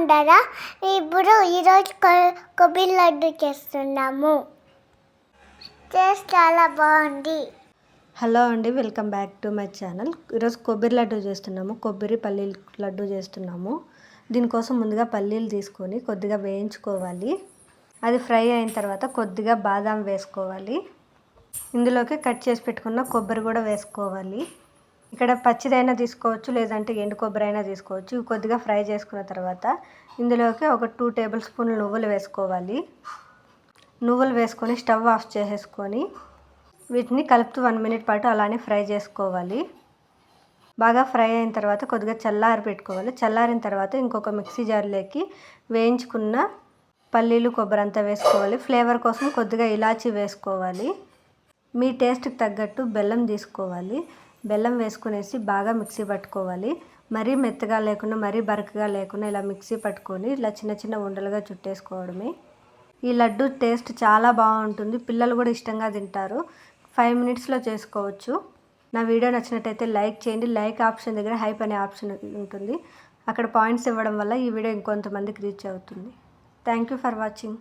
బాగుంటారా? ఈరోజు కొబ్బరి లడ్డు చేస్తున్నాము. టేస్ట్ చాలా బాగుంది. హలో అండి, welcome back to my channel. ఈరోజు కొబ్బరి లడ్డు చేస్తున్నాము. కొబ్బరి పల్లీలు లడ్డు చేస్తున్నాము. దీనికోసం ముందుగా పల్లీలు తీసుకొని కొద్దిగా వేయించుకోవాలి. అది ఫ్రై అయిన తర్వాత కొద్దిగా బాదాం వేసుకోవాలి. ఇందులోకి కట్ చేసి పెట్టుకున్న కొబ్బరి కూడా వేసుకోవాలి. ఇక్కడ పచ్చిదైనా తీసుకోవచ్చు, లేదంటే ఎండు కొబ్బరి అయినా తీసుకోవచ్చు. కొద్దిగా ఫ్రై చేసుకున్న తర్వాత ఇందులోకి ఒక 2 టేబుల్ స్పూన్లు నువ్వులు వేసుకోవాలి. నువ్వులు వేసుకొని స్టవ్ ఆఫ్ చేసేసుకొని వీటిని కలుపుతూ 1 మినిట్ పాటు అలానే ఫ్రై చేసుకోవాలి. బాగా ఫ్రై అయిన తర్వాత కొద్దిగా చల్లారి పెట్టుకోవాలి. చల్లారిన తర్వాత ఇంకొక మిక్సీ జార్లోకి వేయించుకున్న పల్లీలు కొబ్బరి అంతా వేసుకోవాలి. ఫ్లేవర్ కోసం కొద్దిగా ఇలాచీ వేసుకోవాలి. మీ టేస్ట్కి తగ్గట్టు బెల్లం తీసుకోవాలి. బెల్లం వేసుకునేసి బాగా మిక్సీ పట్టుకోవాలి. మరీ మెత్తగా లేకుండా మరీ బరకగా లేకుండా ఇలా మిక్సీ పట్టుకొని ఇలా చిన్న చిన్న ఉండలుగా చుట్టేసుకోవడమే. ఈ లడ్డు టేస్ట్ చాలా బాగుంటుంది. పిల్లలు కూడా ఇష్టంగా తింటారు. 5 మినిట్స్లో చేసుకోవచ్చు. నా వీడియో నచ్చినట్టయితే లైక్ చేయండి. లైక్ ఆప్షన్ దగ్గర హైప్ అనే ఆప్షన్ ఉంటుంది. అక్కడ పాయింట్స్ ఇవ్వడం వల్ల ఈ వీడియో ఇంకొంతమందికి రీచ్ అవుతుంది. Thank you for watching.